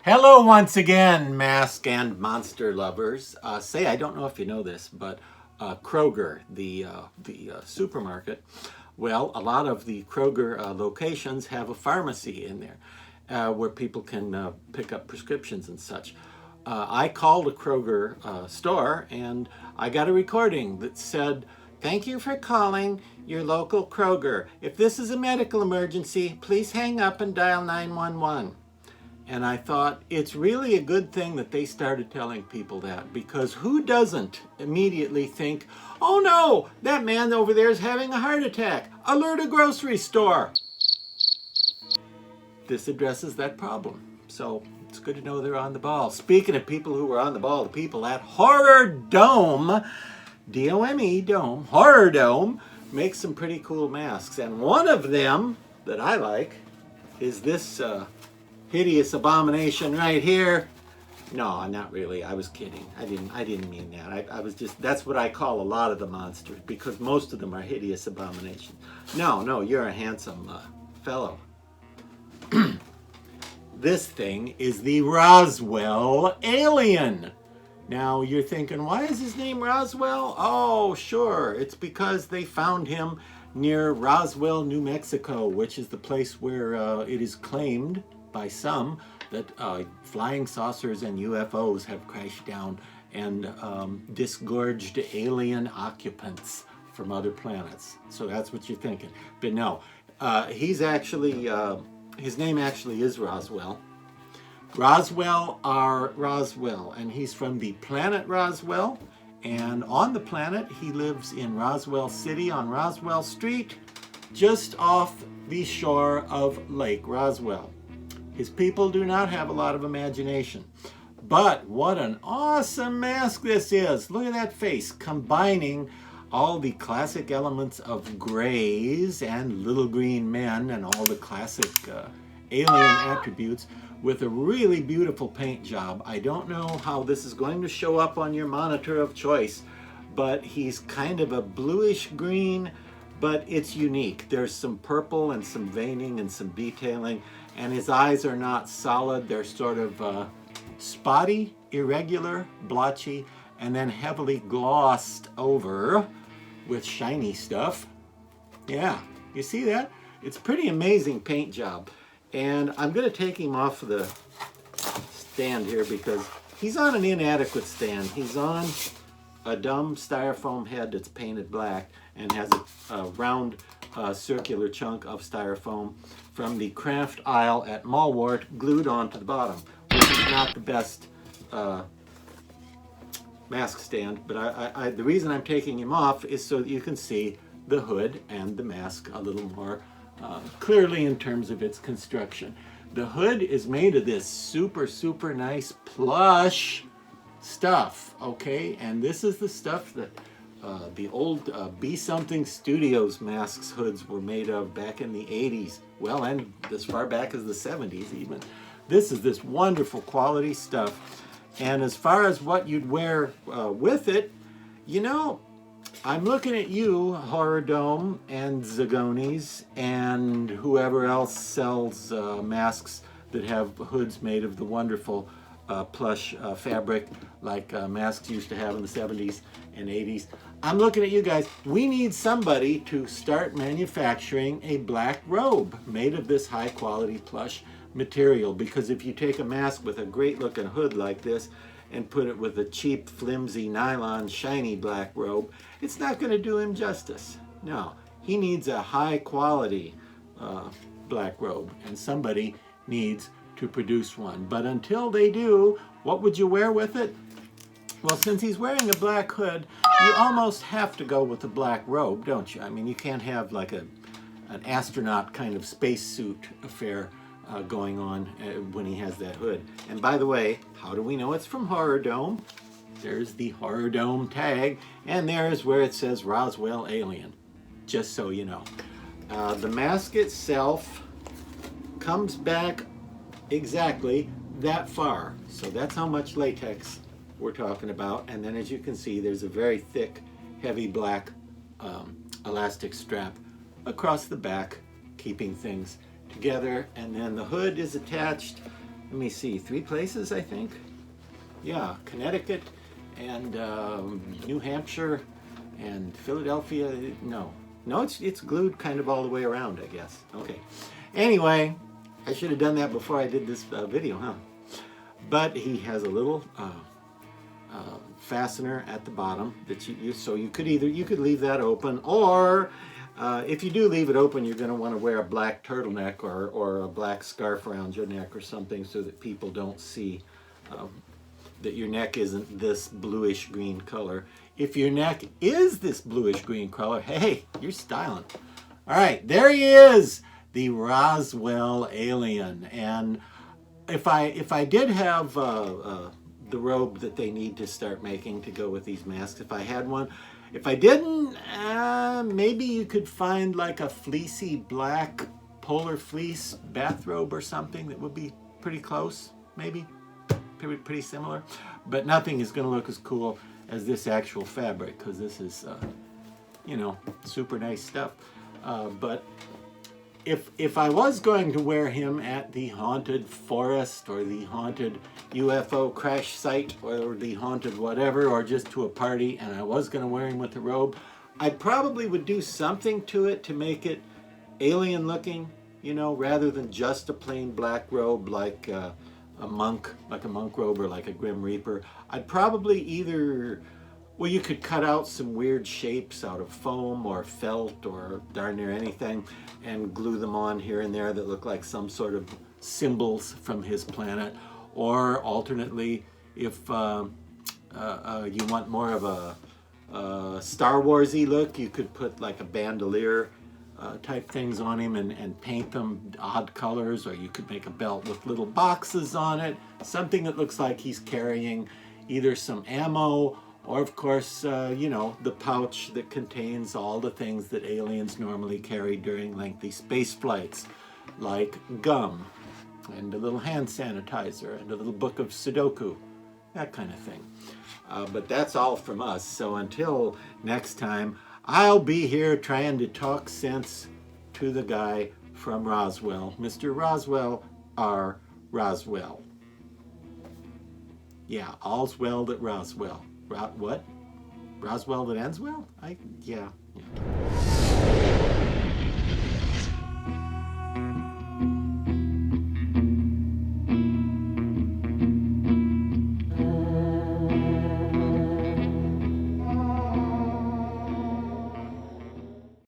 Hello once again, mask and monster lovers. I don't know if you know this, but Kroger, the supermarket, well, a lot of the Kroger locations have a pharmacy in there where people can pick up prescriptions and such. I called a Kroger store and I got a recording that said, "Thank you for calling your local Kroger. If this is a medical emergency, please hang up and dial 911." And I thought, it's really a good thing that they started telling people that, because who doesn't immediately think, "Oh no, that man over there is having a heart attack. Alert a grocery store." This addresses that problem. So it's good to know they're on the ball. Speaking of people who were on the ball, the people at Horror Dome, D-O-M-E, Dome, Horror Dome, make some pretty cool masks. And one of them that I like is this hideous abomination right here. No, not really. I was kidding. I didn't mean that. I was just, that's what I call a lot of the monsters, because most of them are hideous abominations. No, you're a handsome fellow. This thing is the Roswell alien. Now you're thinking, why is his name Roswell? Oh, sure. It's because they found him near Roswell, New Mexico, which is the place where it is claimed by some that flying saucers and UFOs have crashed down and disgorged alien occupants from other planets. So that's what you're thinking. But no, he's actually, his name actually is Roswell. Roswell, and he's from the planet Roswell. And on the planet, he lives in Roswell City on Roswell Street, just off the shore of Lake Roswell. His people do not have a lot of imagination. But what an awesome mask this is. Look at that face, combining all the classic elements of grays and little green men and all the classic alien attributes with a really beautiful paint job. I don't know how this is going to show up on your monitor of choice, but he's kind of a bluish green, but it's unique. There's some purple and some veining and some detailing, and his eyes are not solid. They're sort of spotty, irregular, blotchy, and then heavily glossed over with shiny stuff. Yeah, you see that? It's pretty amazing paint job. And I'm going to take him off the stand here because he's on an inadequate stand. He's on a dumb styrofoam head that's painted black and has a round circular chunk of styrofoam from the craft aisle at Malwart glued onto the bottom, which is not the best mask stand. But the reason I'm taking him off is so that you can see the hood and the mask a little more clearly in terms of its construction. The hood is made of this super nice plush stuff, okay? And this is the stuff that the old Be Something Studios masks hoods were made of back in the 80s. Well, and as far back as the 70s even. This is this wonderful quality stuff. And as far as what you'd wear with it, you know, I'm looking at you, Horror Dome and Zagonis and whoever else sells masks that have hoods made of the wonderful plush fabric like masks used to have in the 70s and 80s. I'm looking at you guys. We need somebody to start manufacturing a black robe made of this high quality plush material, because if you take a mask with a great looking hood like this and put it with a cheap, flimsy, nylon, shiny black robe, it's not going to do him justice. No, he needs a high-quality black robe, and somebody needs to produce one. But until they do, what would you wear with it? Well, since he's wearing a black hood, you almost have to go with a black robe, don't you? I mean, you can't have like an astronaut kind of spacesuit affair going on when he has that hood. And by the way, how do we know it's from Horror Dome? There's the Horror Dome tag, and there's where it says Roswell Alien, just so you know. The mask itself comes back exactly that far. So that's how much latex we're talking about. And then as you can see, there's a very thick, heavy black elastic strap across the back, keeping things together. And then the hood is attached let me see, 3 places, I think. Yeah, Connecticut and New Hampshire and Philadelphia. No, it's glued kind of all the way around, I guess. Okay. Anyway, I should have done that before I did this video, huh? But he has a little fastener at the bottom that so you could leave that open, or if you do leave it open, you're going to want to wear a black turtleneck or a black scarf around your neck or something, so that people don't see that your neck isn't this bluish green color. If your neck is this bluish green color, hey, you're styling. All right, there he is, the Roswell alien. And if I did have the robe that they need to start making to go with these masks, if I had one, if I didn't, maybe you could find like a fleecy black polar fleece bathrobe or something that would be pretty close, maybe pretty similar, but nothing is going to look as cool as this actual fabric, because this is you know, super nice stuff. But if I was going to wear him at the haunted forest or the haunted UFO crash site or the haunted whatever, or just to a party, and I was going to wear him with a robe, I probably would do something to it to make it alien looking, you know, rather than just a plain black robe like a monk robe or like a Grim Reaper. I'd probably either, well, you could cut out some weird shapes out of foam or felt or darn near anything and glue them on here and there that look like some sort of symbols from his planet. Or alternately, if you want more of a Star Wars-y look, you could put like a bandolier type things on him and paint them odd colors, or you could make a belt with little boxes on it, something that looks like he's carrying either some ammo or, of course, you know, the pouch that contains all the things that aliens normally carry during lengthy space flights, like gum and a little hand sanitizer and a little book of Sudoku, that kind of thing. But that's all from us. So until next time, I'll be here trying to talk sense to the guy from Roswell, Mr. Roswell R. Roswell. Yeah, all's well that Roswell. What? Roswell that ends well? Yeah.